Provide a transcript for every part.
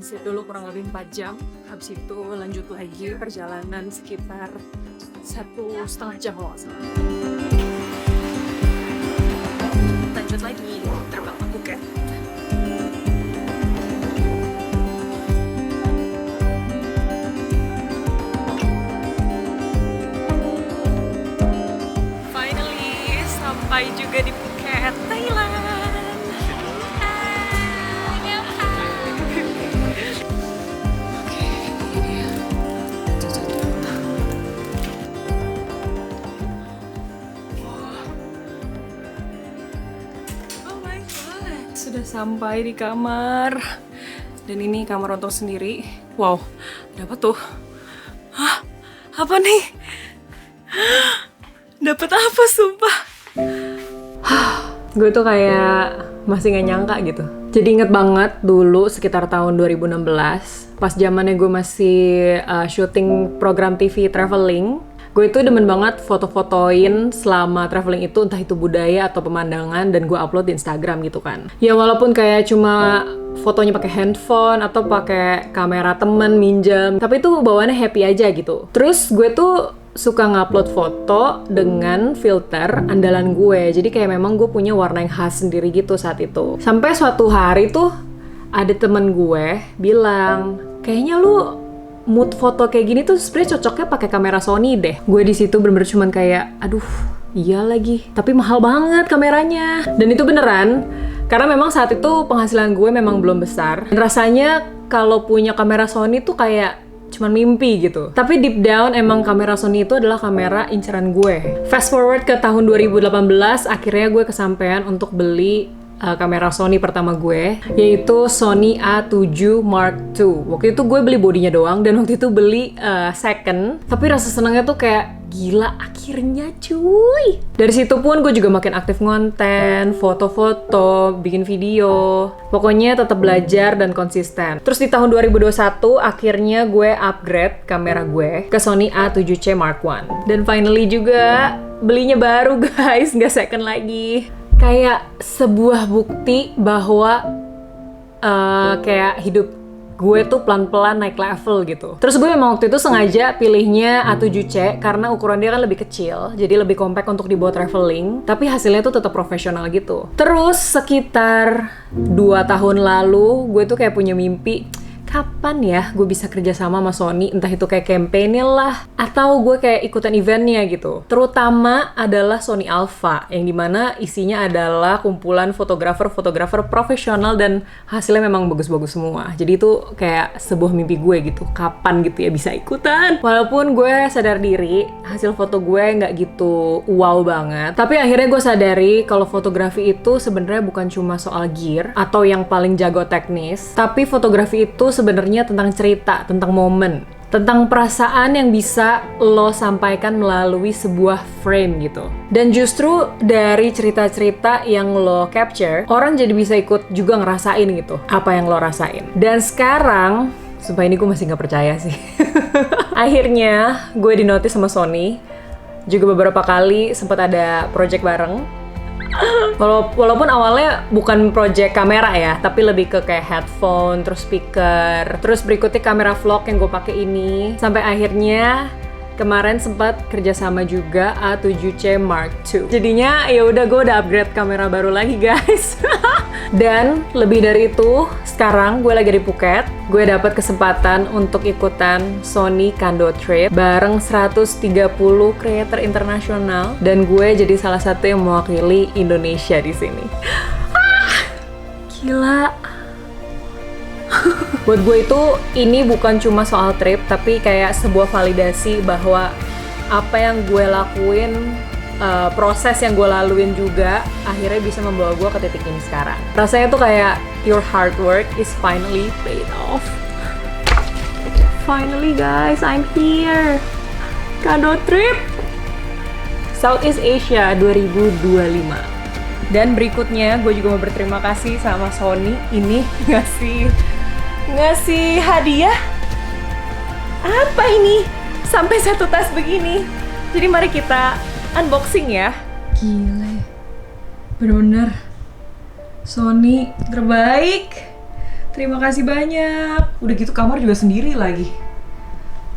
transit dulu kurang lebih 4 jam. Habis itu lanjut lagi perjalanan sekitar 1,5 jam kalau nggak salah. Lanjut lagi terbang ke Phuket. Finally sampai juga di Phuket, Thailand. Sudah sampai di kamar. Dan ini kamar untuk sendiri. Wow, dapat tuh. Hah? Apa nih? Dapat apa sumpah? Gue tuh kayak masih gak nyangka gitu. Jadi inget banget dulu sekitar tahun 2016, pas zamannya gue masih syuting program TV traveling. Gue itu demen banget foto-fotoin selama traveling itu, entah itu budaya atau pemandangan, dan gue upload di Instagram gitu kan. Ya walaupun kayak cuma fotonya pakai handphone atau pakai kamera temen minjem, tapi itu bawaannya happy aja gitu. Terus gue tuh suka ngupload foto dengan filter andalan gue. Jadi kayak memang gue punya warna yang khas sendiri gitu saat itu. Sampai suatu hari tuh ada temen gue bilang, kayaknya lu mood foto kayak gini tuh sebenarnya cocoknya pakai kamera Sony deh. Gue di situ bener-bener cuman kayak, aduh, iya lagi. Tapi mahal banget kameranya. Dan itu beneran, karena memang saat itu penghasilan gue memang belum besar. Dan rasanya kalau punya kamera Sony tuh kayak cuman mimpi gitu. Tapi deep down emang kamera Sony itu adalah kamera inceran gue. Fast forward ke tahun 2018, akhirnya gue kesampaian untuk beli kamera Sony pertama gue, yaitu Sony A7 Mark II. Waktu itu gue beli bodinya doang, dan waktu itu beli second. Tapi rasa senangnya tuh kayak, gila akhirnya cuy. Dari situ pun gue juga makin aktif ngonten, foto-foto, bikin video. Pokoknya tetap belajar dan konsisten. Terus di tahun 2021 akhirnya gue upgrade kamera gue ke Sony A7C Mark I. Dan finally juga belinya baru guys, nggak second lagi. Kayak sebuah bukti bahwa kayak hidup gue tuh pelan-pelan naik level gitu. Terus gue memang waktu itu sengaja pilihnya A7C karena ukuran dia kan lebih kecil, jadi lebih compact untuk dibawa traveling, tapi hasilnya tuh tetap profesional gitu. Terus sekitar 2 tahun lalu, gue tuh kayak punya mimpi, kapan ya gue bisa kerja sama Sony, entah itu kayak campaign lah, atau gue kayak ikutan eventnya gitu. Terutama adalah Sony Alpha, yang dimana isinya adalah kumpulan fotografer-fotografer profesional dan hasilnya memang bagus-bagus semua. Jadi itu kayak sebuah mimpi gue gitu, kapan gitu ya bisa ikutan. Walaupun gue sadar diri, hasil foto gue nggak gitu wow banget, tapi akhirnya gue sadari kalau fotografi itu sebenarnya bukan cuma soal gear atau yang paling jago teknis, tapi fotografi itu sebenarnya tentang cerita, tentang momen, tentang perasaan yang bisa lo sampaikan melalui sebuah frame gitu. Dan justru dari cerita-cerita yang lo capture, orang jadi bisa ikut juga ngerasain gitu apa yang lo rasain. Dan sekarang, sumpah ini gue masih nggak percaya sih. Akhirnya gue dinotis sama Sony, juga beberapa kali sempat ada project bareng. Walaupun awalnya bukan project kamera ya, tapi lebih ke kayak headphone, terus speaker, terus berikutnya kamera vlog yang gue pakai ini, sampai akhirnya kemarin sempat kerjasama juga A7C Mark II. Jadinya ya udah gue udah upgrade kamera baru lagi guys. Dan lebih dari itu, sekarang gue lagi di Phuket. Gue dapat kesempatan untuk ikutan Sony Kando Trip bareng 130 creator internasional, dan gue jadi salah satu yang mewakili Indonesia di sini. Gila. Buat gue itu ini bukan cuma soal trip, tapi kayak sebuah validasi bahwa apa yang gue lakuin, proses yang gue laluin juga akhirnya bisa membawa gue ke titik ini sekarang. Rasanya tuh kayak your hard work is finally paid off. Finally guys, I'm here. Kando Trip Southeast Asia 2025. Dan berikutnya gue juga mau berterima kasih sama Sony ini ngasih hadiah. Apa ini? Sampai 1 tas begini. Jadi mari kita unboxing ya. Gile, bener-bener Sony terbaik. Terima kasih banyak. Udah gitu kamar juga sendiri lagi.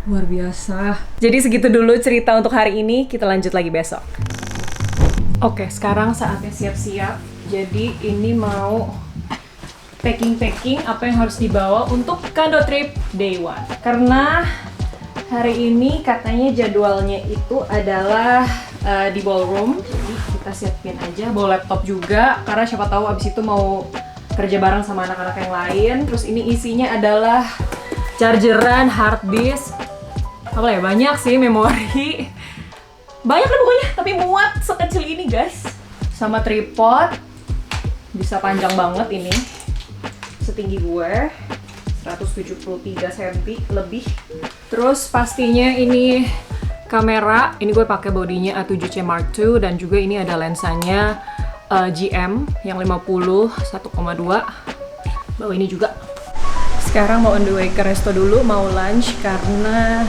Luar biasa. Jadi segitu dulu cerita untuk hari ini, kita lanjut lagi besok. Oke, sekarang saatnya siap-siap. Jadi ini mau packing apa yang harus dibawa untuk Kando Trip Day 1. Karena hari ini katanya jadwalnya itu adalah di ballroom. Jadi kita siapin aja, bawa laptop juga. Karena siapa tahu abis itu mau kerja bareng sama anak-anak yang lain. Terus ini isinya adalah chargeran, hard disk, apa ya, banyak sih, memori. Banyak lah pokoknya, tapi muat sekecil ini guys. Sama tripod, bisa panjang banget ini. Setinggi gue, 173 cm lebih. Terus pastinya ini kamera, ini gue pakai bodinya A7C Mark II dan juga ini ada lensanya GM yang 50 1,2. Bawa ini juga. Sekarang mau on the way ke resto dulu, mau lunch karena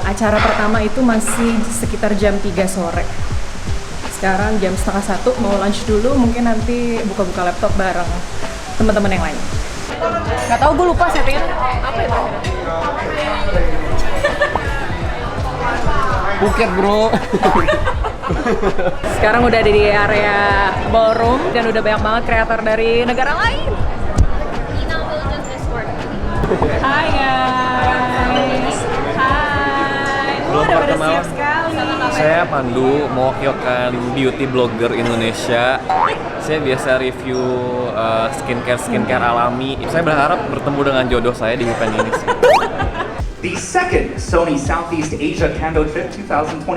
acara pertama itu masih sekitar jam 3 sore. Sekarang jam setengah 1, mau lunch dulu, mungkin nanti buka-buka laptop bareng teman-teman yang lain. Gak tau, gue lupa settingan apa ya. Phuket bro. Sekarang udah ada di area ballroom dan udah banyak banget kreator dari negara lain. Hai guys. Hai. Udah pada siap sekali. Saya Pandu, mewakilkan beauty blogger Indonesia. Saya biasa review skincare alami. Saya berharap bertemu dengan jodoh saya di event ini. The second Sony Southeast Asia Kando Trip 2025.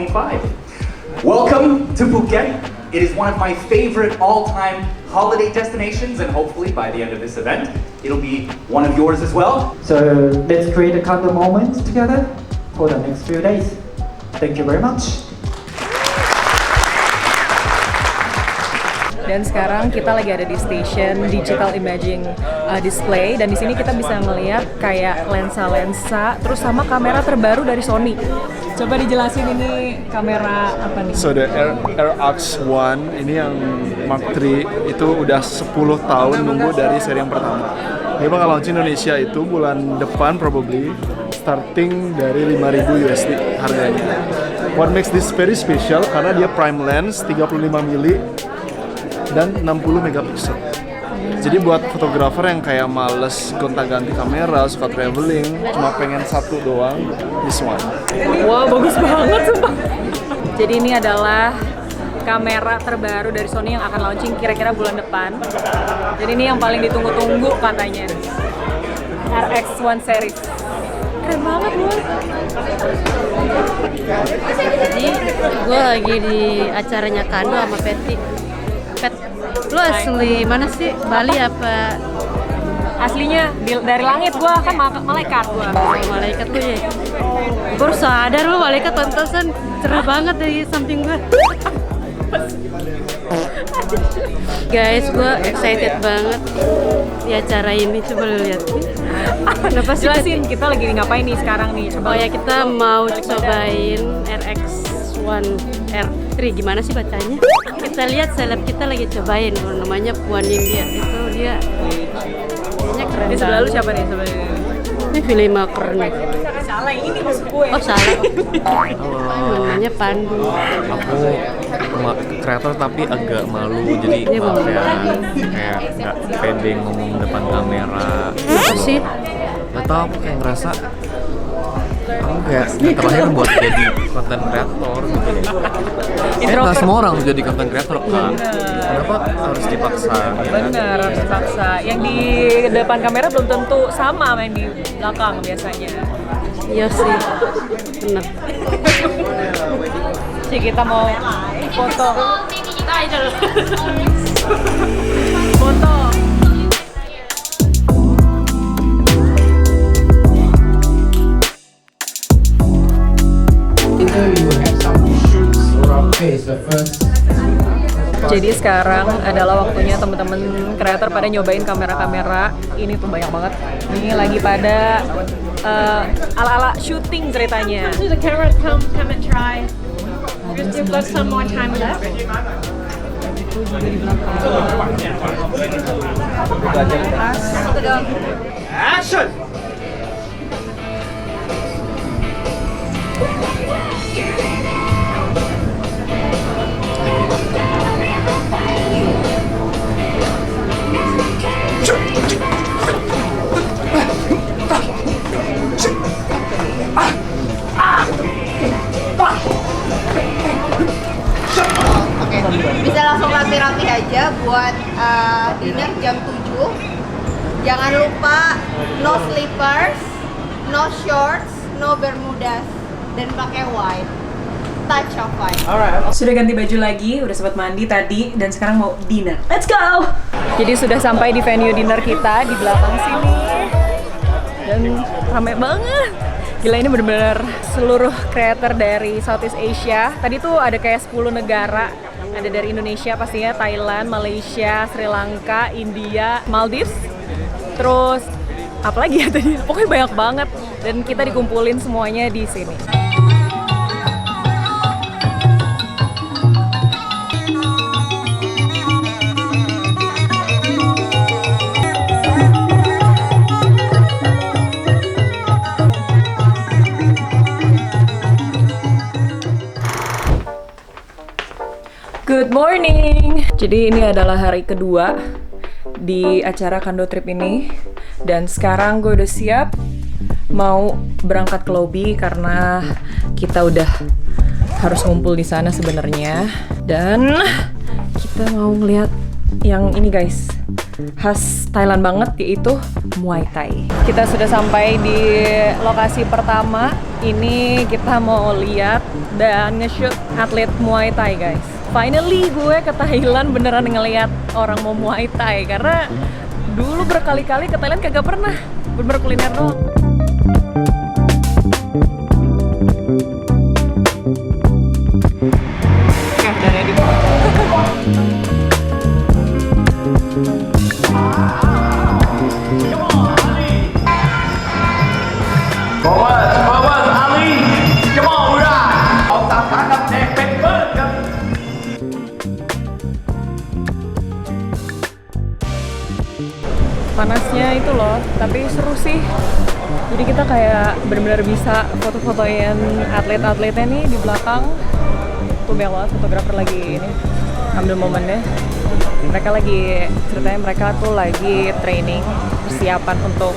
Welcome to Phuket. It is one of my favorite all-time holiday destinations, and hopefully by the end of this event, it'll be one of yours as well. So let's create a Kando moment together for the next few days. Thank you very much. Dan sekarang kita lagi ada di station digital imaging display, dan di sini kita bisa melihat kayak lensa-lensa, terus sama kamera terbaru dari Sony. Coba dijelasin ini kamera apa nih? So the AirX One ini yang Mark III itu udah 10 tahun nunggu dari seri yang pertama. Dia bakal launch Indonesia itu bulan depan probably, starting dari 5.000 USD harganya. What makes this very special karena dia prime lens 35 mili dan 60 megapiksel. Jadi buat fotografer yang kayak males gonta-ganti kamera, suka traveling, cuma pengen satu doang, this one. Wah, bagus banget sumpah. Jadi ini adalah kamera terbaru dari Sony yang akan launching kira-kira bulan depan. Jadi ini yang paling ditunggu-tunggu katanya. RX One series. Keren banget loh. Jadi gue lagi di acaranya Kando sama Peti. Pet, lu asli mana sih? Bali apa? Aslinya dari langit, gua kan malaikat gua. Oh, malaikat tuh ya. Baru sadar lu malaikat pantesan cerah banget dari samping gua. Guys, gue excited banget di acara ini. Coba lu lihat. Kenapa sih? Jelasin, kita lagi ngapain nih sekarang nih? Coba. Oh ya, kita mau cobain RX One R3. Gimana sih bacanya? Kita lihat seleb kita lagi cobain. Namanya Puan India. Itu dia kayaknya keren. Di sebelah lu siapa nih sebenarnya? Ini film keren nih. Salah, ini maksud gue. Oh salah. Namanya Pandu. Aku kreator tapi agak malu, jadi Dia malu. kayak nggak pede ngomong depan kamera. Apa sih? Gak tau, aku kayak ngerasa aku kayak terlahir buat jadi konten kreator gitu deh. Nggak semua orang tuh jadi konten kreator kan. Kenapa harus dipaksa? Bener, harus dipaksa. Yang di depan kamera belum tentu sama yang di belakang biasanya. Iya sih. Bener. Jadi kita mau foto. Foto. Jadi sekarang adalah waktunya teman-teman kreator pada nyobain kamera-kamera. Ini tuh banyak banget. Ini lagi pada ala-ala syuting ceritanya. The camera come and try. You've got some more time left. Aku juga di belakang. Action! Bisa langsung rapi-rapi aja buat dinner jam 7. Jangan lupa no slippers, no shorts, no bermudas, dan pakai white. Touch of white. Sudah ganti baju lagi, udah sempat mandi tadi, dan sekarang mau dinner. Let's go! Jadi sudah sampai di venue dinner kita di belakang sini. Dan rame banget. Gila, ini bener-bener seluruh creator dari Southeast Asia. Tadi tuh ada kayak 10 negara. Ada dari Indonesia pastinya, Thailand, Malaysia, Sri Lanka, India, Maldives. Terus apa lagi ya tadi? Pokoknya banyak banget. Dan kita dikumpulin semuanya di sini. Good morning! Jadi ini adalah hari kedua di acara Kando Trip ini. Dan sekarang gue udah siap mau berangkat ke lobby karena kita udah harus ngumpul di sana sebenarnya. Dan kita mau ngeliat yang ini guys, khas Thailand banget, yaitu Muay Thai. Kita sudah sampai di lokasi pertama. Ini kita mau lihat dan nge-shoot atlet Muay Thai guys. Finally gue ke Thailand beneran ngeliat orang mau Muay Thai, karena dulu berkali-kali ke Thailand kagak pernah, bener-bener kuliner doang. Oke, udah ready. Panasnya itu loh, tapi seru sih. Jadi kita kayak benar-benar bisa foto-fotoin atlet-atletnya nih di belakang. Tuh banyak fotografer lagi ini ambil momennya. Mereka lagi ceritanya mereka tuh lagi training, persiapan untuk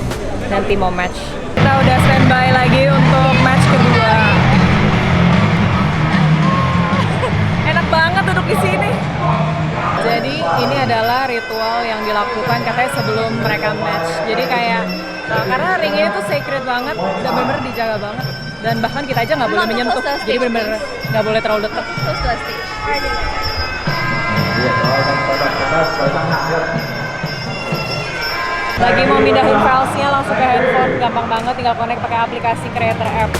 nanti mau match. Kita udah standby lagi untuk match kedua. Enak banget duduk di sini. Jadi ini adalah ritual yang dilakukan katanya sebelum mereka match. Jadi kayak karena ringnya itu sacred banget dan benar-benar dijaga banget. Dan bahkan kita aja nggak boleh menyentuh. Jadi benar-benar nggak boleh terlalu dekat. Lagi mau mindahin filesnya langsung ke handphone, gampang banget, tinggal connect pakai aplikasi Creator App.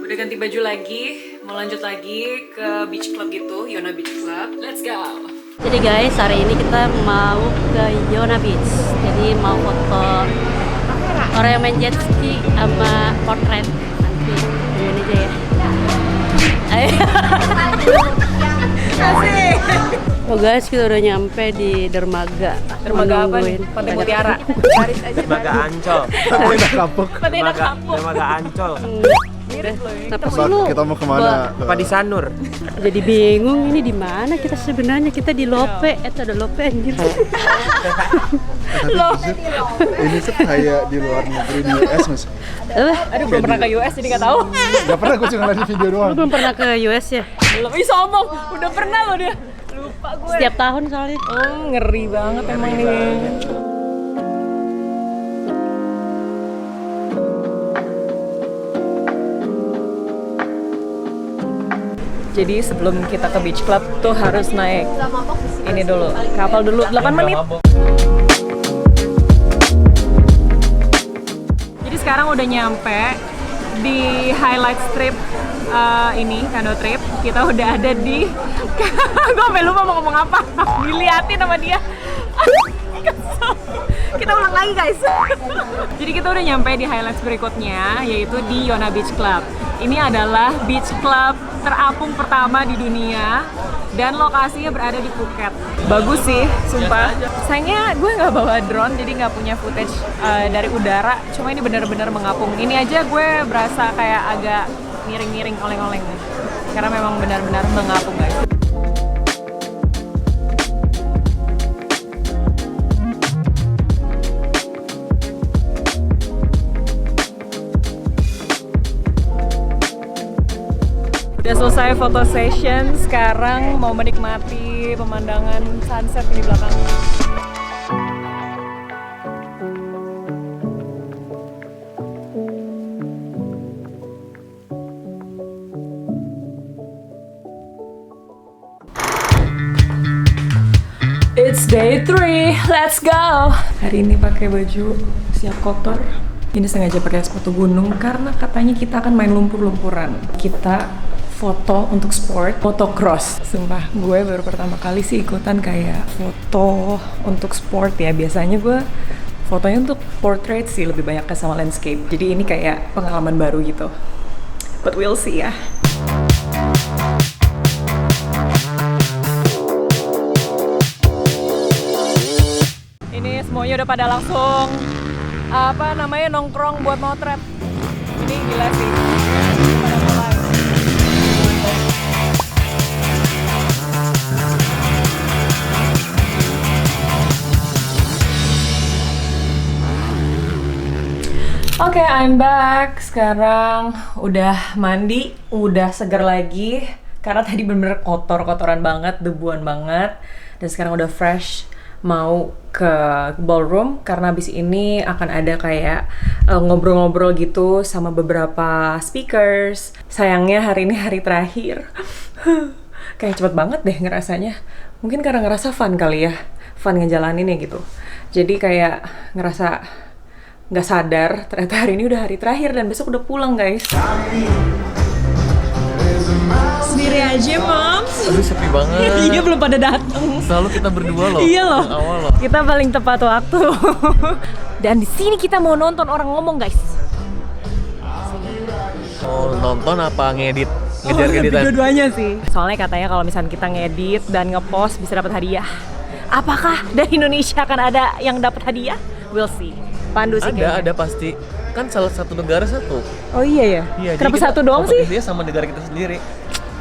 Udah ganti baju lagi, mau lanjut lagi ke beach club gitu, Yona Beach Club. Let's go! Jadi guys, hari ini kita mau ke Yona Beach. Jadi mau foto orang yang main jet ski sama portrait. Nanti ini aja ya. Asik. Oh guys, kita udah nyampe di dermaga. Dermaga apa nih? Pantai Mutiara. Dermaga Ancol. Pantai Kapuk. Dermaga Ancol. Kenapa sih lu? Kita mau kemana? Apa di Sanur? Jadi bingung ini di mana kita sebenarnya, kita di Lope. Ada Lope anjir. Ini tuh kayak di luar negeri, di US mas. Aduh, belum pernah ke US jadi nggak tahu. Gak pernah, gue cuma lihat di video doang. Lu belum pernah ke US ya? Belum, ih sombong, udah pernah loh dia. Lupa gue. Setiap tahun soalnya. Oh, ngeri banget emang nih. Jadi sebelum kita ke beach club tuh harus naik ini dulu, kapal dulu 8 menit. Jadi sekarang udah nyampe di highlight strip ini, Kando Trip. Kita udah ada di gue sampai lupa mau ngomong apa. Diliatin sama dia. Kita ulang lagi guys. Jadi kita udah nyampe di highlights berikutnya, yaitu di Yona Beach Club. Ini adalah beach club terapung pertama di dunia dan lokasinya berada di Phuket. Bagus sih, sumpah. Sayangnya gue nggak bawa drone, jadi nggak punya footage dari udara. Cuma ini benar-benar mengapung. Ini aja gue berasa kayak agak miring-miring oleng-oleng, karena memang benar-benar mengapung guys. Udah selesai foto session, sekarang mau menikmati pemandangan sunset di belakang. It's day 3, let's go! Hari ini pakai baju siap kotor. Ini sengaja pakai sepatu gunung karena katanya kita akan main lumpur-lumpuran. Kita foto untuk sport, motocross. Sumpah, gue baru pertama kali sih ikutan kayak foto untuk sport ya. Biasanya gue fotonya untuk portrait sih, lebih banyak sama landscape. Jadi ini kayak pengalaman baru gitu. But we'll see ya. Ini semuanya udah pada langsung nongkrong buat motret. Ini gila sih. Pada mulai. Oke, I'm back. Sekarang udah mandi, udah seger lagi. Karena tadi bener-bener kotor-kotoran banget, debuan banget. Dan sekarang udah fresh, mau ke ballroom. Karena abis ini akan ada kayak ngobrol-ngobrol gitu sama beberapa speakers. Sayangnya hari ini hari terakhir. Kayak cepet banget deh ngerasanya. Mungkin karena ngerasa fun kali ya. Fun ngejalaninnya gitu. Jadi kayak ngerasa nggak sadar ternyata hari ini udah hari terakhir dan besok udah pulang guys. Sendiri aja moms. Aduh sepi banget. Iya belum pada datang. Selalu kita berdua loh. Iya loh. Awal loh. Kita paling tepat waktu. Dan di sini kita mau nonton orang ngomong guys. Mau nonton apa ngedit? Ngejar editan. Dua-duanya sih. Soalnya katanya kalau misalnya kita ngedit dan ngepost bisa dapat hadiah. Apakah dari Indonesia akan ada yang dapat hadiah? We'll see. Pandu sih kayaknya. Ada pasti. Kan salah satu negara satu. Oh iya ya? Iya, kenapa satu doang sih? Kompetisinya sama negara kita sendiri.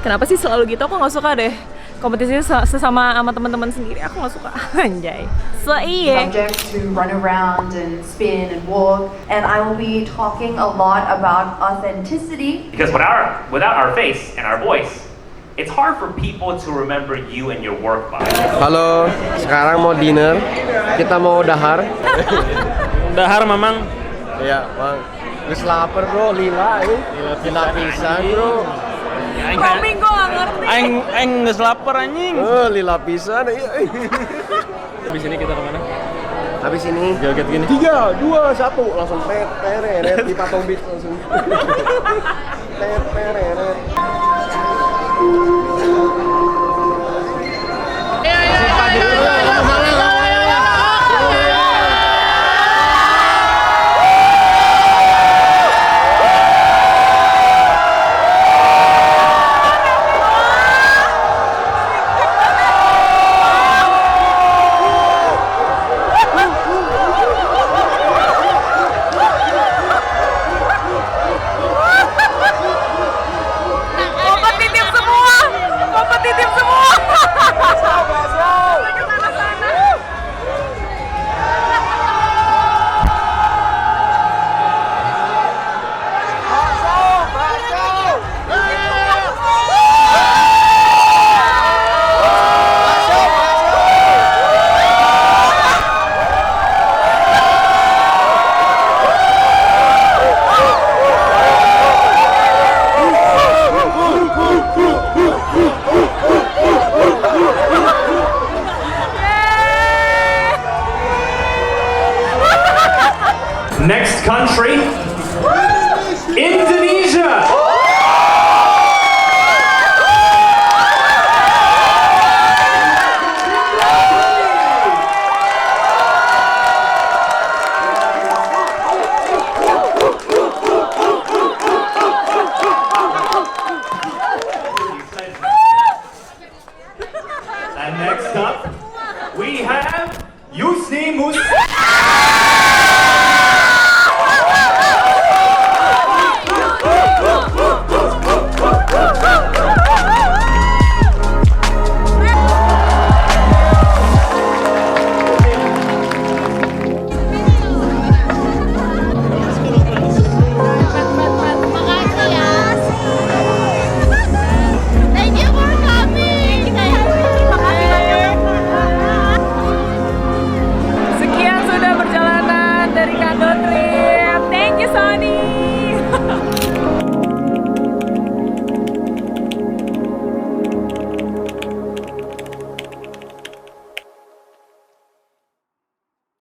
Kenapa sih selalu gitu? Aku nggak suka deh. Kompetisinya sesama sama teman-teman sendiri. Aku nggak suka. Anjay. So iya. Subject to run around and spin and walk. And I will be talking a lot about authenticity. Because without our face and our voice, it's hard for people to remember you and your work by. Halo, sekarang mau dinner. Kita mau dahar. Dahar mamang. Iya, Bang. Gus lapar bro, lila ini. Lila pisan bro. Romi gue gak ngerti. Aing geus lapar anjing. Lila pisan. Iya. Habis ini kita kemana? Habis ini Joget gini. 3, 2, 1 langsung teret di Patong Beach langsung. Teret. Next country, Indonesia.